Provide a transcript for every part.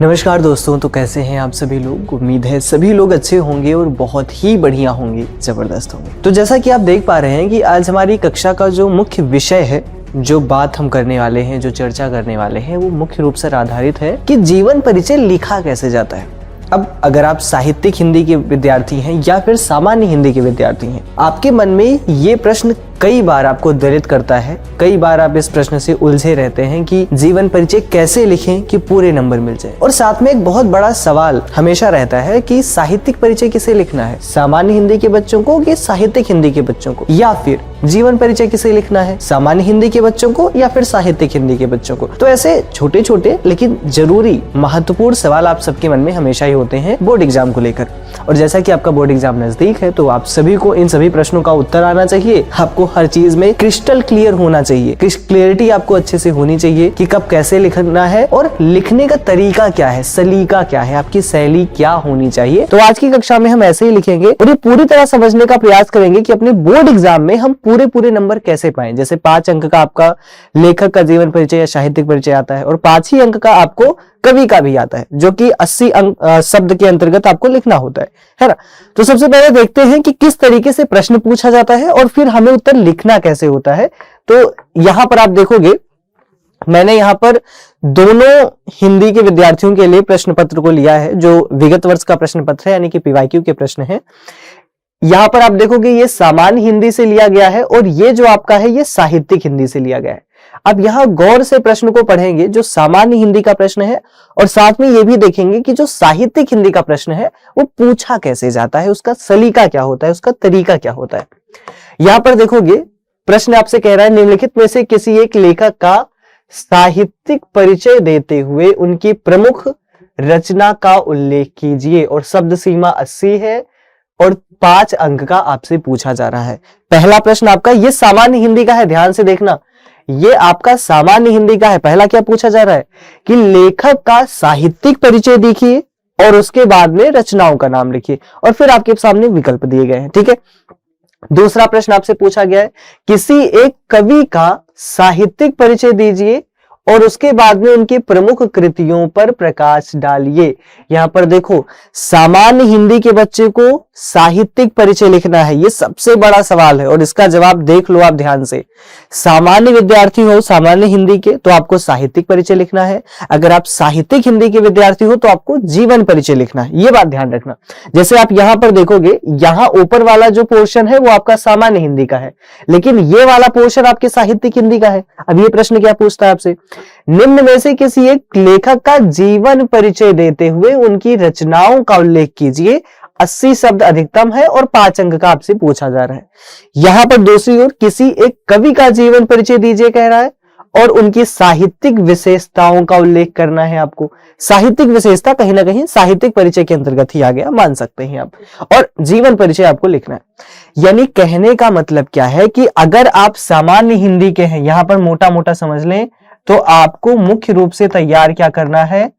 नमस्कार दोस्तों, तो कैसे हैं आप सभी लोग। उम्मीद है सभी लोग अच्छे होंगे और बहुत ही बढ़िया होंगे, जबरदस्त होंगे। तो जैसा कि आप देख पा रहे हैं कि आज हमारी कक्षा का जो मुख्य विषय है, जो बात हम करने वाले हैं, जो चर्चा करने वाले हैं, वो मुख्य रूप से आधारित है कि जीवन परिचय लिखा कैसे जाता है। अब अगर आप साहित्यिक हिंदी के विद्यार्थी हैं या फिर सामान्य हिंदी के विद्यार्थी हैं, आपके मन में ये प्रश्न कई बार आपको दलित करता है। कई बार आप इस प्रश्न से उलझे रहते हैं कि जीवन परिचय कैसे लिखें कि पूरे नंबर मिल जाए। और साथ में एक बहुत बड़ा सवाल हमेशा रहता है कि साहित्यिक परिचय किसे लिखना है, सामान्य हिंदी के बच्चों को कि साहित्यिक हिंदी के बच्चों को, या फिर जीवन परिचय किसे लिखना है, सामान्य हिंदी के बच्चों को या फिर साहित्यिक हिंदी के बच्चों को। तो ऐसे छोटे छोटे लेकिन जरूरी महत्वपूर्ण सवाल आप सबके मन में हमेशा ही होते हैं बोर्ड एग्जाम को लेकर। और जैसा कि आपका बोर्ड एग्जाम नजदीक है, तो आप सभी को इन सभी प्रश्नों का उत्तर आना चाहिए। आपको हर चीज में क्रिस्टल क्लियर होना चाहिए, क्लियरिटी आपको अच्छे से होनी चाहिए कि कब कैसे लिखना है और लिखने का तरीका क्या है, सलीका क्या है, आपकी शैली क्या होनी चाहिए। तो आज की कक्षा में हम ऐसे ही लिखेंगे और ये पूरी तरह समझने का प्रयास करेंगे कि अपने बोर्ड एग्जाम में हम पूरे नंबर कैसे पाएं। जैसे 5 अंक का आपका लेखक का जीवन परिचय या साहित्यिक परिचय आता है और 5 ही अंक का आपको कवि का भी आता है, जो कि 80 अंक शब्द के अंतर्गत आपको लिखना होता है ना। तो सबसे पहले देखते हैं कि किस तरीके से प्रश्न पूछा जाता है और फिर हमें उत्तर लिखना कैसे होता है। तो यहां पर आप देखोगे, मैंने यहां पर दोनों हिंदी के विद्यार्थियों के लिए प्रश्न पत्र को लिया है, जो विगत वर्ष का प्रश्न पत्र है, यानी कि पीवाईक्यू के प्रश्न है। यहां पर आप देखोगे ये सामान्य हिंदी से लिया गया है और ये जो आपका है ये साहित्यिक हिंदी से लिया गया है। अब यहां गौर से प्रश्न को पढ़ेंगे, जो सामान्य हिंदी का प्रश्न है, और साथ में ये भी देखेंगे कि जो साहित्यिक हिंदी का प्रश्न है वो पूछा कैसे जाता है, उसका सलीका क्या होता है, उसका तरीका क्या होता है। यहां पर देखोगे प्रश्न आपसे कह रहा है निम्नलिखित में से किसी एक लेखक का साहित्यिक परिचय देते हुए उनकी प्रमुख रचना का उल्लेख कीजिए, और शब्द सीमा 80 है और 5 अंक का आपसे पूछा जा रहा है। पहला प्रश्न आपका ये सामान्य हिंदी का है, ध्यान से देखना, ये आपका सामान्य हिंदी का है। पहला क्या पूछा जा रहा है कि लेखक का साहित्यिक परिचय देखिए और उसके बाद में रचनाओं का नाम लिखिए, और फिर आपके सामने विकल्प दिए गए हैं। ठीक है। दूसरा प्रश्न आपसे पूछा गया है किसी एक कवि का साहित्यिक परिचय दीजिए और उसके बाद में उनकी प्रमुख कृतियों पर प्रकाश डालिए। यहां पर देखो, सामान्य हिंदी के बच्चे को साहित्यिक परिचय लिखना है, ये सबसे बड़ा सवाल है और इसका जवाब देख लो आप ध्यान से। सामान्य विद्यार्थी हो सामान्य हिंदी के तो आपको साहित्यिक परिचय लिखना है, अगर आप साहित्यिक हिंदी के विद्यार्थी हो तो आपको जीवन परिचय लिखना है। ये बात ध्यान रखना। जैसे आप यहां पर देखोगे, यहां ऊपर वाला जो पोर्शन है वो आपका सामान्य हिंदी का है, लेकिन ये वाला पोर्शन आपके साहित्यिक हिंदी का है। अब ये प्रश्न क्या पूछता है आपसे, निम्न में से किसी एक लेखक का जीवन परिचय देते हुए उनकी रचनाओं का उल्लेख कीजिए। 80 शब्द अधिकतम है और 5 अंक का आपसे पूछा जा रहा है। यहां पर दूसरी ओर किसी एक कवि का जीवन परिचय दीजिए कह रहा है और उनकी साहित्यिक विशेषताओं का उल्लेख करना है आपको। साहित्यिक विशेषता कहीं ना कहीं साहित्यिक परिचय के अंतर्गत ही आ गया, मान सकते हैं आप, और जीवन परिचय आपको लिखना है। यानी कहने का मतलब क्या है कि अगर आप सामान्य हिंदी के हैं, यहां पर मोटा मोटा समझ लें, तो आपको मुख्य रूप से तैयार क्या करना है,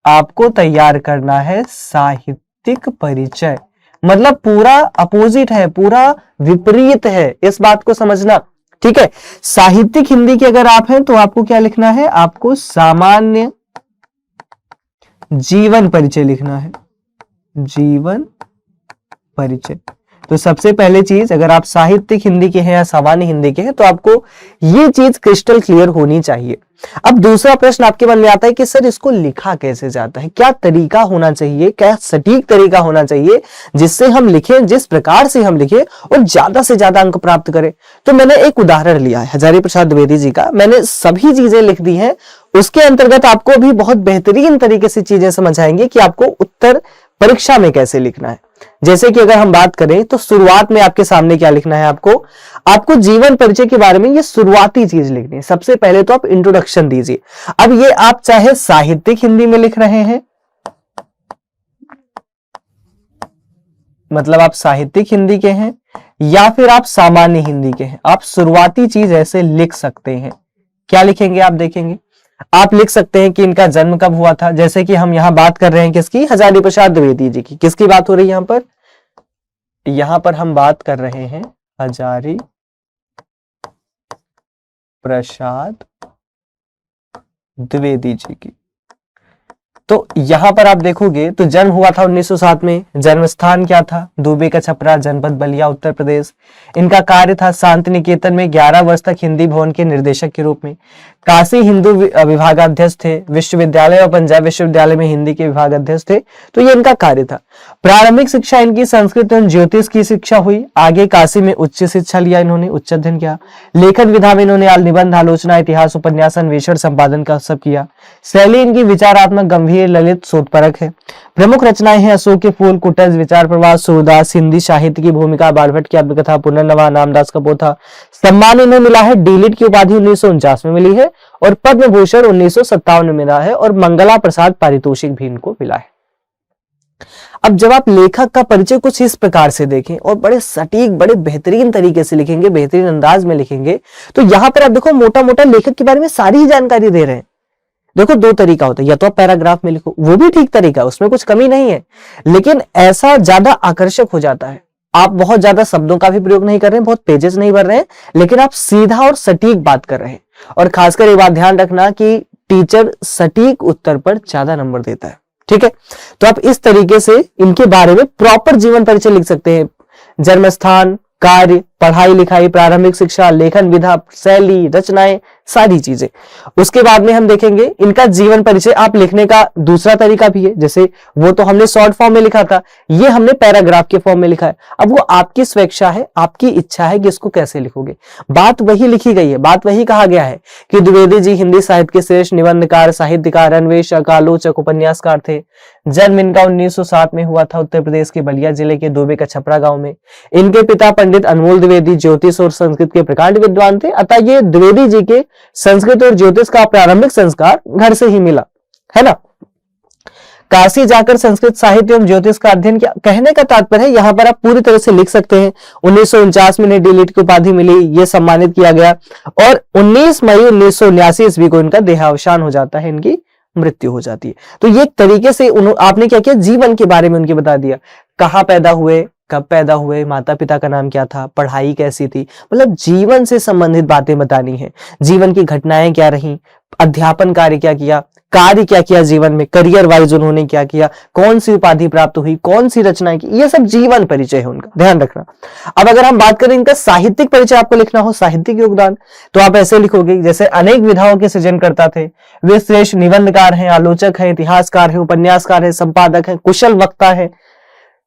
आपको तैयार करना है साहित्यिक परिचय। मतलब पूरा अपोजिट है, पूरा विपरीत है, इस बात को समझना। ठीक है। साहित्यिक हिंदी के अगर आप हैं तो आपको क्या लिखना है, आपको सामान्य जीवन परिचय लिखना है, जीवन परिचय। तो सबसे पहले चीज, अगर आप साहित्यिक हिंदी के हैं या सामान्य हिंदी के हैं तो आपको ये चीज क्रिस्टल क्लियर होनी चाहिए। अब दूसरा प्रश्न आपके मन में आता है कि सर इसको लिखा कैसे जाता है, क्या तरीका होना चाहिए, क्या सटीक तरीका होना चाहिए जिससे हम लिखें, जिस प्रकार से हम लिखें और ज्यादा से ज्यादा अंक प्राप्त करें। तो मैंने एक उदाहरण लिया है हजारी प्रसाद द्विवेदी जी का, मैंने सभी चीजें लिख दी हैं, उसके अंतर्गत आपको भी बहुत बेहतरीन तरीके से चीजें समझ आएंगे कि आपको उत्तर परीक्षा में कैसे लिखना है। जैसे कि अगर हम बात करें तो शुरुआत में आपके सामने क्या लिखना है, आपको जीवन परिचय के बारे में ये शुरुआती चीज लिखनी है। सबसे पहले तो आप इंट्रोडक्शन दीजिए। अब ये आप चाहे साहित्यिक हिंदी में लिख रहे हैं, मतलब आप साहित्यिक हिंदी के हैं, या फिर आप सामान्य हिंदी के हैं, आप शुरुआती चीज ऐसे लिख सकते हैं। क्या लिखेंगे आप देखेंगे, आप लिख सकते हैं कि इनका जन्म कब हुआ था। जैसे कि हम यहां बात कर रहे हैं किसकी, हजारी प्रसाद द्विवेदी जी की। किसकी बात हो रही है यहां पर हम बात कर रहे हैं हजारी प्रसाद द्विवेदी जी की। तो यहां पर आप देखोगे तो जन्म हुआ था 1907 में। जन्म स्थान क्या था? दुबे का छपरा, जनपद बलिया, उत्तर प्रदेश। इनका कार्य था शांति निकेतन में 11 वर्ष तक हिंदी भवन के निर्देशक के रूप में। काशी हिंदू विभागाध्यक्ष थे। विश्वविद्यालय और पंजाब विश्वविद्यालय में हिंदी के विभागाध्यक्ष थे। तो ये इनका कार्य था। प्रारंभिक शिक्षा इनकी संस्कृत एवं ज्योतिष की शिक्षा हुई। आगे काशी में उच्च शिक्षा लिया, इन्होंने उच्च अध्ययन किया। लेखन विधा में इन्होंने निबंध, आलोचना, इतिहास, उपन्यास, अन्वेषण, संपादन का सब किया। शैली इनकी विचारात्मक, गंभीर, ललित, शोधपरक है। प्रमुख रचनाएं हैं अशोक के फूल, कुटज, विचार प्रवाह, सूरदास, हिंदी साहित्य की भूमिका, बालभट्ट की आत्मकथा, पुनर्नवा, नामदास का पोथा। सम्मान इन्हें मिला है, डीलिट की उपाधि 1949 में मिली है और पद्म भूषण 1957 में मिला है और मंगला प्रसाद पारितोषिक भी इनको मिला है। अब जब आप लेखक का परिचय कुछ इस प्रकार से देखें और बड़े सटीक, बड़े बेहतरीन तरीके से लिखेंगे, बेहतरीन अंदाज में लिखेंगे, तो यहां पर आप देखो मोटा मोटा लेखक के बारे में सारी ही जानकारी दे रहे हैं। देखो दो तरीका होता है, या तो आप पैराग्राफ में लिखो, वो भी ठीक तरीका है, उसमें कुछ कमी नहीं है, लेकिन ऐसा ज्यादा आकर्षक हो जाता है। आप बहुत ज्यादा शब्दों का भी प्रयोग नहीं कर रहे हैं, बहुत पेजेस नहीं भर रहे हैं, लेकिन आप सीधा और सटीक बात कर रहे हैं। और खासकर ये बात ध्यान रखना कि टीचर सटीक उत्तर पर ज्यादा नंबर देता है, ठीक है। तो आप इस तरीके से इनके बारे में प्रॉपर जीवन परिचय लिख सकते हैं। जन्म स्थान, कार्य, पढ़ाई लिखाई, प्रारंभिक शिक्षा, लेखन विधा, शैली, रचनाएं, सारी चीजें। उसके बाद में हम देखेंगे इनका जीवन परिचय आप लिखने का दूसरा तरीका भी है। जैसे वो तो हमने शॉर्ट फॉर्म में लिखा था, ये हमने पैराग्राफ के फॉर्म में लिखा है। अब वो आपकी स्वेच्छा है, आपकी इच्छा है कि इसको कैसे लिखोगे। बात वही लिखी गई है, बात वही कहा गया है कि द्विवेदी जी हिंदी साहित्य के श्रेष्ठ निबंधकार, साहित्यकार, अन्वेषक, आलोचक, उपन्यासकार थे। जन्म इनका 1907 में हुआ था उत्तर प्रदेश के बलिया जिले के दुबे का छपरा गांव में। इनके पिता पंडित अनमोल द्विवेदी ज्योतिष और संस्कृत के प्रकांड विद्वान थे, अतः ये द्विवेदी जी के संस्कृत और ज्योतिष का प्रारंभिक संस्कार घर से ही मिला, है ना। काशी जाकर संस्कृत साहित्य एवं ज्योतिष का अध्ययन किया। कहने का तात्पर्य है यहां पर आप पूरी तरह से लिख सकते हैं। 1949 में इन्हें डीलिट की उपाधि मिली, ये सम्मानित किया गया और 19 मई 1979 ईस्वी को इनका देहावसान हो जाता है, इनकी मृत्यु हो जाती है। तो ये एक तरीके से आपने क्या किया, जीवन के बारे में उनके बता दिया, कहां पैदा हुए, कब पैदा हुए, माता पिता का नाम क्या था, पढ़ाई कैसी थी, मतलब जीवन से संबंधित बातें बतानी है। जीवन की घटनाएं क्या रही, अध्यापन कार्य क्या किया, कार्य क्या किया जीवन में, करियर वाइज उन्होंने क्या किया, कौन सी उपाधि प्राप्त हुई, कौन सी रचनाएं की, ये सब जीवन परिचय है उनका, ध्यान रखना। अब अगर हम बात करें इनका साहित्यिक परिचय आपको लिखना हो, साहित्यिक योगदान, तो आप ऐसे लिखोगे जैसे अनेक विधाओं के सृजन करता थे, वे श्रेष्ठ निबंधकार हैं, आलोचक है, इतिहासकार है, उपन्यासकार है, संपादक है, कुशल वक्ता है।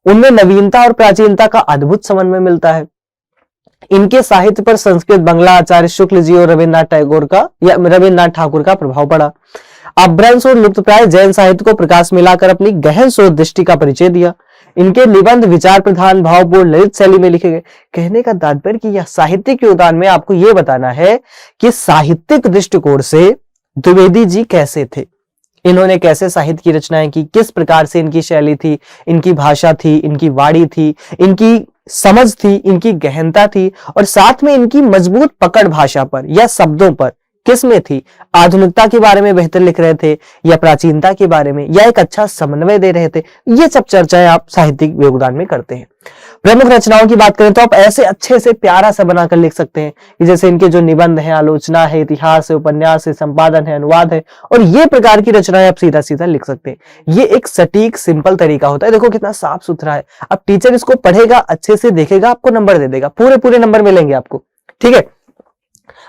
उनमें नवीनता और प्राचीनता का अद्भुत समन्वय मिलता है। इनके साहित्य पर संस्कृत, बंगला, आचार्य शुक्ल जी और रविन्द्रनाथ ठाकुर का प्रभाव पड़ा। अपभ्रंश और लुप्तप्राय जैन साहित्य को प्रकाश मिलाकर अपनी गहन शोध दृष्टि का परिचय दिया। इनके निबंध विचार प्रधान, भावपूर्ण, ललित शैली में लिखे गए। कहने का तात्पर्य कि यह साहित्यिक योगदान में आपको यह बताना है कि साहित्यिक दृष्टिकोण से द्विवेदी जी कैसे थे, इन्होंने कैसे साहित्य की रचनाएं की, किस प्रकार से इनकी शैली थी, इनकी भाषा थी, इनकी वाणी थी, इनकी समझ थी, इनकी गहनता थी और साथ में इनकी मजबूत पकड़ भाषा पर या शब्दों पर किस में थी। आधुनिकता के बारे में बेहतर लिख रहे थे या प्राचीनता के बारे में, या एक अच्छा समन्वय दे रहे थे। ये सब चर्चाएं आप साहित्यिक योगदान में करते हैं। प्रमुख रचनाओं की बात करें तो आप ऐसे अच्छे से प्यारा सा बनाकर लिख सकते हैं कि जैसे इनके जो निबंध है, आलोचना है, इतिहास है, उपन्यास है, संपादन है, अनुवाद है, और ये प्रकार की रचनाएं आप सीधा सीधा लिख सकते हैं। ये एक सटीक सिंपल तरीका होता है। देखो कितना साफ सुथरा है। अब टीचर इसको पढ़ेगा, अच्छे से देखेगा, आपको नंबर दे देगा, पूरे पूरे नंबर मिलेंगे आपको, ठीक है।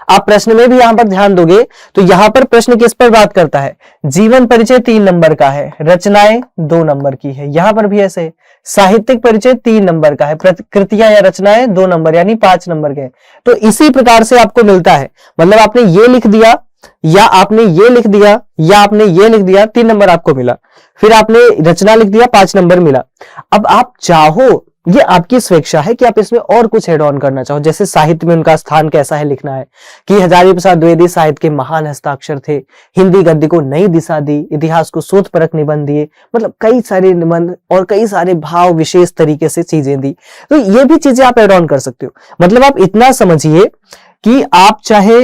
आप प्रश्न में भी यहां पर ध्यान दोगे तो यहां पर प्रश्न किस पर बात करता है, जीवन परिचय 3 नंबर का है, रचनाएं 2 नंबर की है। यहां पर भी ऐसे साहित्यिक परिचय 3 नंबर का है, कृतियां या रचनाएं 2 नंबर यानी 5 नंबर के। तो इसी प्रकार से आपको मिलता है, मतलब आपने ये लिख दिया या आपने ये लिख दिया या आपने ये लिख दिया, 3 नंबर आपको मिला। फिर आपने रचना लिख दिया, 5 नंबर मिला। अब आप चाहो, ये आपकी स्वेच्छा है कि आप इसमें और कुछ एड ऑन करना चाहो। जैसे साहित्य में उनका स्थान कैसा है लिखना है कि हजारी प्रसाद द्विवेदी साहित्य के महान हस्ताक्षर थे, हिंदी गद्य को नई दिशा दी, इतिहास को शोधपरक निबंध दिए, मतलब कई सारे निबंध और कई सारे भाव विशेष तरीके से चीजें दी। तो ये भी चीजें आप एड ऑन कर सकते हो। मतलब आप इतना समझिए कि आप चाहे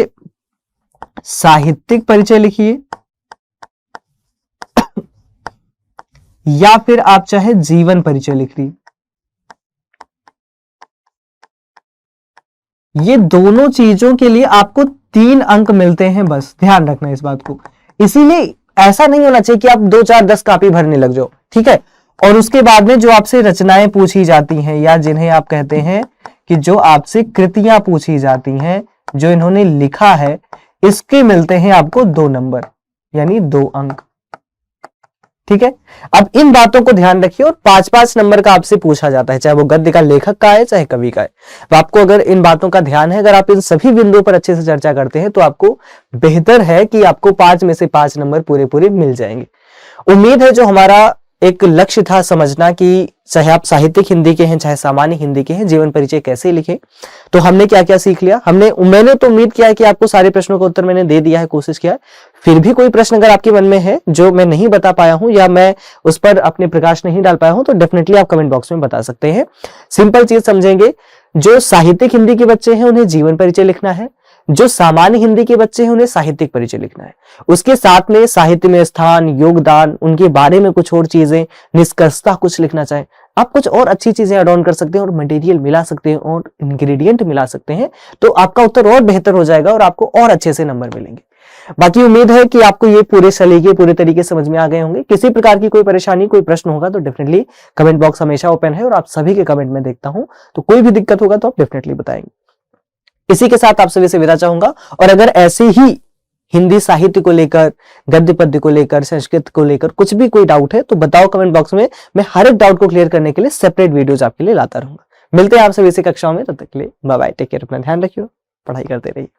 साहित्यिक परिचय लिखिए या फिर आप चाहे जीवन परिचय लिख लीजिए, ये दोनों चीजों के लिए आपको 3 अंक मिलते हैं, बस ध्यान रखना इस बात को। इसीलिए ऐसा नहीं होना चाहिए कि आप 2 4 10 कॉपी भरने लग जाओ, ठीक है। और उसके बाद में जो आपसे रचनाएं पूछी जाती हैं या जिन्हें आप कहते हैं कि जो आपसे कृतियां पूछी जाती हैं, जो इन्होंने लिखा है, इसके मिलते हैं आपको 2 नंबर यानी 2 अंक, ठीक है। अब इन बातों को ध्यान रखिए और 5-5 नंबर का आपसे पूछा जाता है, चाहे वो गद्य का लेखक का है चाहे कवि का है। तो आपको अगर इन बातों का ध्यान है, अगर आप इन सभी बिंदुओं पर अच्छे से चर्चा करते हैं तो आपको बेहतर है कि आपको 5 में से 5 नंबर पूरे पूरे मिल जाएंगे। उम्मीद है जो हमारा एक लक्ष्य था समझना कि चाहे आप साहित्यिक हिंदी के हैं चाहे सामान्य हिंदी के हैं, जीवन परिचय कैसे लिखें, तो हमने क्या क्या सीख लिया। मैंने तो उम्मीद किया है कि आपको सारे प्रश्नों का उत्तर मैंने दे दिया है, कोशिश किया है। फिर भी कोई प्रश्न अगर आपके मन में है जो मैं नहीं बता पाया हूं या मैं उस पर अपने प्रकाश नहीं डाल पाया हूं, तो डेफिनेटली आप कमेंट बॉक्स में बता सकते हैं। सिंपल चीज समझेंगे, जो साहित्यिक हिंदी के बच्चे हैं उन्हें जीवन परिचय लिखना है, जो सामान्य हिंदी के बच्चे हैं उन्हें साहित्यिक परिचय लिखना है। उसके साथ में साहित्य में स्थान, योगदान, उनके बारे में कुछ और चीजें, निष्कर्षता कुछ लिखना चाहें, आप कुछ और अच्छी चीजें ऐड ऑन कर सकते हैं और मटेरियल मिला सकते हैं और इंग्रेडिएंट मिला सकते हैं, तो आपका उत्तर और बेहतर हो जाएगा और आपको और अच्छे से नंबर मिलेंगे। बाकी उम्मीद है कि आपको ये पूरे सलीके पूरे तरीके समझ में आ गए होंगे। किसी प्रकार की कोई परेशानी, कोई प्रश्न होगा तो डेफिनेटली कमेंट बॉक्स हमेशा ओपन है और आप सभी के कमेंट में देखता हूं, तो कोई भी दिक्कत होगा तो आप डेफिनेटली बताएंगे। इसी के साथ आप सभी से विदा चाहूंगा, और अगर ऐसे ही हिंदी साहित्य को लेकर, गद्य पद्य को लेकर, संस्कृत को लेकर कुछ भी कोई डाउट है तो बताओ कमेंट बॉक्स में। मैं हर एक डाउट को क्लियर करने के लिए सेपरेट वीडियोज आपके लिए लाता रहूंगा। मिलते हैं आप सभी से कक्षाओं में, तब तक के लिए बाय बाय, टेक केयर, अपना ध्यान रखियो, पढ़ाई करते रहिए।